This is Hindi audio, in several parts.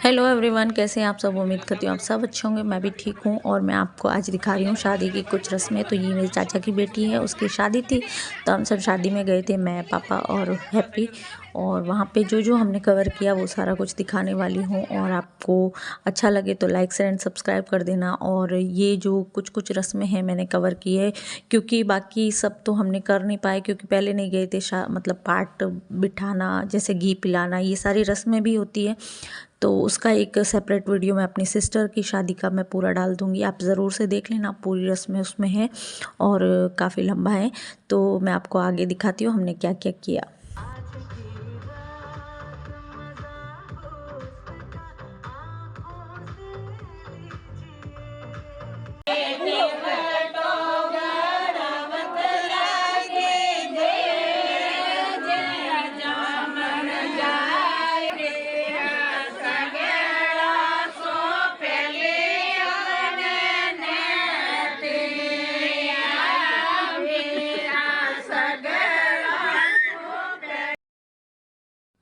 हेलो एवरीवन, कैसे हैं आप सब। उम्मीद करती हूँ आप सब अच्छे होंगे। मैं भी ठीक हूँ और मैं आपको आज दिखा रही हूँ शादी की कुछ रस्में। तो ये मेरे चाचा की बेटी है, उसकी शादी थी तो हम सब शादी में गए थे, मैं, पापा और हैप्पी। और वहाँ पे जो जो हमने कवर किया वो सारा कुछ दिखाने वाली हूँ। और आपको अच्छा लगे तो लाइक शेयर एंड सब्सक्राइब कर देना। और ये जो कुछ कुछ रस्में हैं मैंने कवर की है, क्योंकि बाकी सब तो हमने कर नहीं पाए, क्योंकि पहले नहीं गए थे। मतलब पाट बिठाना, जैसे घी पिलाना, ये सारी रस्में भी होती है। तो उसका एक सेपरेट वीडियो मैं अपनी सिस्टर की शादी का मैं पूरा डाल दूँगी, आप ज़रूर से देख लेना। पूरी रस्में उसमें है और काफ़ी लंबा है। तो मैं आपको आगे दिखाती हूँ हमने क्या क्या किया।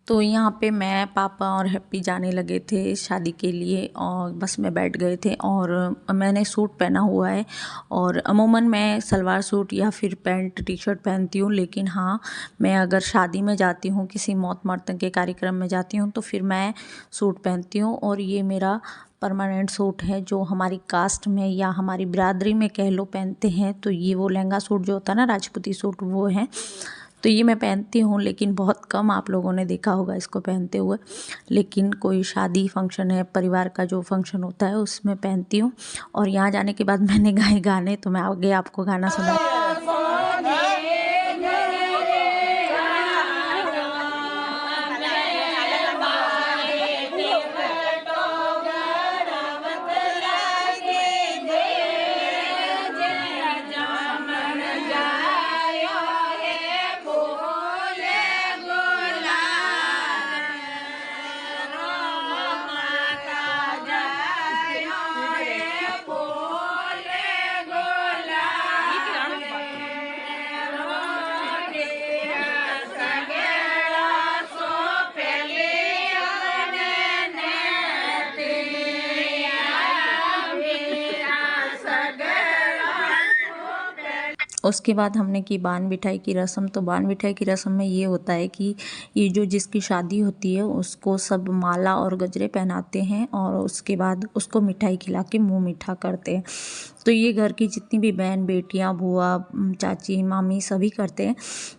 तो यहाँ पे मैं, पापा और हैप्पी जाने लगे थे शादी के लिए और बस में बैठ गए थे। और मैंने सूट पहना हुआ है और अमूमन मैं सलवार सूट या फिर पैंट टी शर्ट पहनती हूँ, लेकिन हाँ, मैं अगर शादी में जाती हूँ, किसी मौत मर्तन के कार्यक्रम में जाती हूँ तो फिर मैं सूट पहनती हूँ। और ये मेरा परमानेंट सूट है जो हमारी कास्ट में या हमारी बिरादरी में कह लो पहनते हैं। तो ये वो लहंगा सूट जो होता है ना, राजपूती सूट, वो है। तो ये मैं पहनती हूँ, लेकिन बहुत कम आप लोगों ने देखा होगा इसको पहनते हुए। लेकिन कोई शादी फंक्शन है, परिवार का जो फंक्शन होता है उसमें पहनती हूँ। और यहाँ जाने के बाद मैंने गाए गाने, तो मैं आगे आपको गाना सुना। उसके बाद हमने की बान बिठाई की रस्म। तो बान बिठाई की रस्म में ये होता है कि ये जो जिसकी शादी होती है उसको सब माला और गजरे पहनाते हैं और उसके बाद उसको मिठाई खिला के मुंह मीठा करते हैं। तो ये घर की जितनी भी बहन, बेटियां, बुआ, चाची, मामी सभी करते हैं।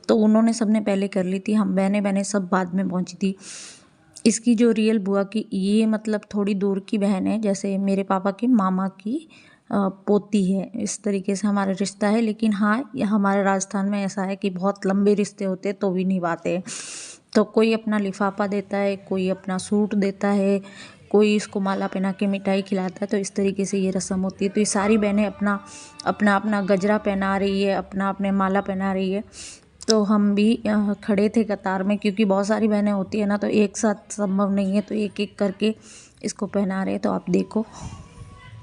तो उन्होंने सबने पहले कर ली थी, हम बहनें सब बाद में पहुंची थी। इसकी जो रियल बुआ की, ये मतलब थोड़ी दूर की बहन है, जैसे मेरे पापा के मामा की पोती है, इस तरीके से हमारा रिश्ता है। लेकिन हाँ, हमारे राजस्थान में ऐसा है कि बहुत लंबे रिश्ते होते हैं तो भी निभाते हैं। तो कोई अपना लिफाफा देता है, कोई अपना सूट देता है, कोई इसको माला पहना के मिठाई खिलाता है। तो इस तरीके से ये रस्म होती है। तो ये सारी बहनें अपना अपना अपना गजरा पहना रही है, अपना अपने माला पहना रही है। तो हम भी खड़े थे कतार में, क्योंकि बहुत सारी बहनें होती है ना, तो एक साथ संभव नहीं है, तो एक एक करके इसको पहना रहे हैं। तो आप देखो।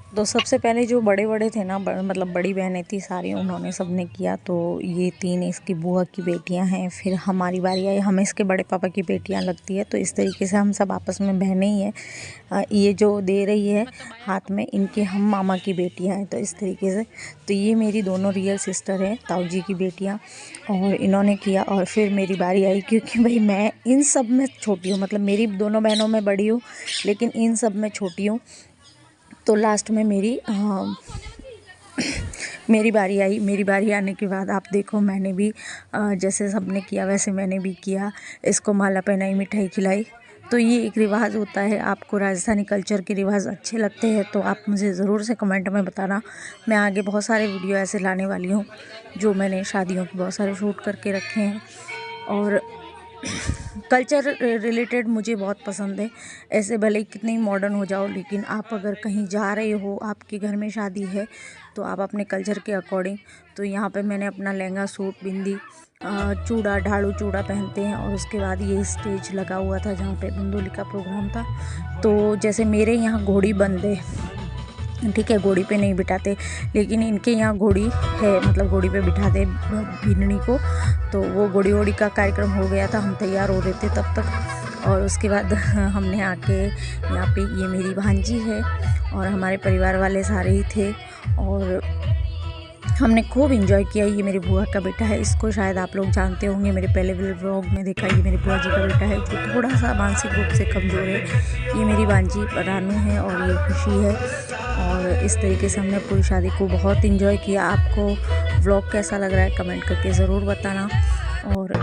तो सबसे पहले जो बड़े बड़े थे ना, मतलब बड़ी बहनें थी सारी, उन्होंने सबने किया। तो ये 3 इसकी बुआ की बेटियां हैं, फिर हमारी बारी आई, हमें इसके बड़े पापा की बेटियां लगती है। तो इस तरीके से हम सब आपस में बहनें ही हैं। ये जो दे रही है हाथ में, इनके हम मामा की बेटियां हैं। तो इस तरीके से, तो ये मेरी दोनों रियल सिस्टर हैं, ताऊ जी की बेटियाँ, और इन्होंने किया। और फिर मेरी बारी आई, क्योंकि भाई मैं इन सब में छोटी हूँ, मतलब मेरी दोनों बहनों में बड़ी हूँ लेकिन इन सब में छोटी हूँ। तो लास्ट में मेरी बारी आई। मेरी बारी आने के बाद आप देखो, मैंने भी जैसे सबने किया वैसे मैंने भी किया, इसको माला पहनाई, मिठाई खिलाई। तो ये एक रिवाज होता है। आपको राजस्थानी कल्चर के रिवाज अच्छे लगते हैं तो आप मुझे ज़रूर से कमेंट में बताना। मैं आगे बहुत सारे वीडियो ऐसे लाने वाली हूँ जो मैंने शादियों के बहुत सारे शूट करके रखे हैं। और कल्चर रिलेटेड मुझे बहुत पसंद है। ऐसे भले ही कितने ही मॉडर्न हो जाओ, लेकिन आप अगर कहीं जा रहे हो, आपके घर में शादी है, तो आप अपने कल्चर के अकॉर्डिंग। तो यहाँ पे मैंने अपना लहंगा सूट, बिंदी, चूड़ा, ढाड़ू चूड़ा पहनते हैं। और उसके बाद ये स्टेज लगा हुआ था जहाँ पे बंदोली का प्रोग्राम था। तो जैसे मेरे यहाँ घोड़ी बंद है, ठीक है, घोड़ी पे नहीं बिठाते, लेकिन इनके यहाँ घोड़ी है, मतलब घोड़ी पे बिठाते भिननी को। तो वो घोड़ी वोड़ी का कार्यक्रम हो गया था, हम तैयार हो रहे थे तब तक। और उसके बाद हमने आके यहाँ पे, ये मेरी भांजी है और हमारे परिवार वाले सारे ही थे और हमने खूब इंजॉय किया। ये मेरी बुआ का बेटा है, इसको शायद आप लोग जानते होंगे, मेरे पहले व्लॉग में देखा। ये मेरी बुआ जी का बेटा है जो थोड़ा सा मानसिक रूप से कमज़ोर है। ये मेरी भांजी रानू है और ये खुशी है। और इस तरीके से हमने पूरी शादी को बहुत इंजॉय किया। आपको व्लॉग कैसा लग रहा है कमेंट करके ज़रूर बताना। और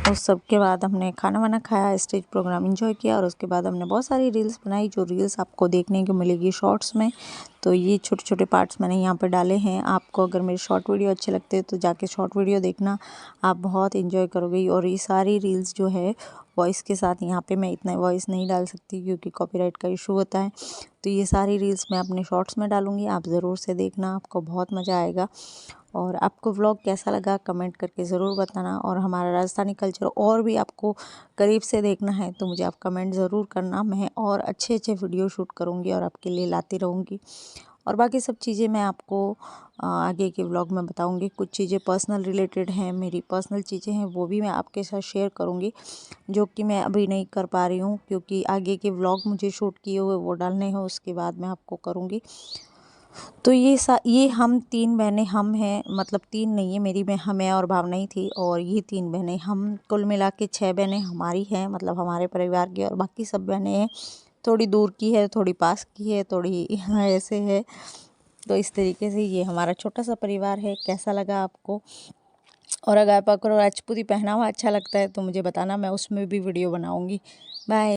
उस सब के बाद हमने खाना वाना खाया, स्टेज प्रोग्राम एंजॉय किया और उसके बाद हमने बहुत सारी रील्स बनाई, जो रील्स आपको देखने को मिलेगी शॉर्ट्स में। तो ये छोटे छोटे पार्ट्स मैंने यहाँ पर डाले हैं। आपको अगर मेरे शॉर्ट वीडियो अच्छे लगते हैं तो जाके शॉर्ट वीडियो देखना, आप बहुत एंजॉय करोगे। और ये सारी रील्स जो है वॉइस के साथ, यहाँ पे मैं इतना वॉइस नहीं डाल सकती क्योंकि कॉपीराइट का इशू होता है। तो ये सारी रील्स मैं अपने शॉर्ट्स में डालूँगी, आप ज़रूर से देखना, आपको बहुत मज़ा आएगा। और आपको व्लॉग कैसा लगा कमेंट करके ज़रूर बताना। और हमारा राजस्थानी कल्चर और भी आपको करीब से देखना है तो मुझे आप कमेंट ज़रूर करना। मैं और अच्छे अच्छे वीडियो शूट करूँगी और आपके लिए लाती रहूँगी। और बाकी सब चीज़ें मैं आपको आगे के व्लॉग में बताऊँगी। कुछ चीज़ें पर्सनल रिलेटेड हैं, मेरी पर्सनल चीज़ें हैं, वो भी मैं आपके साथ शेयर करूँगी, जो कि मैं अभी नहीं कर पा रही हूँ क्योंकि आगे के व्लॉग मुझे शूट किए हुए वो डालने हैं, उसके बाद मैं आपको करूँगी। तो ये हम 3 बहनें हम हैं, मतलब 3 नहीं है, मेरी मैं हमें और भावना ही थी और ये 3 बहनें, हम कुल मिला के 6 बहनें हमारी हैं, मतलब हमारे परिवार की। और बाकी सब बहनें हैं, थोड़ी दूर की है, थोड़ी पास की है, थोड़ी ऐसे है। तो इस तरीके से ये हमारा छोटा सा परिवार है। कैसा लगा आपको? और अगर आपको राजपूती पहनावा अच्छा लगता है तो मुझे बताना, मैं उसमें भी वीडियो बनाऊँगी। बाय।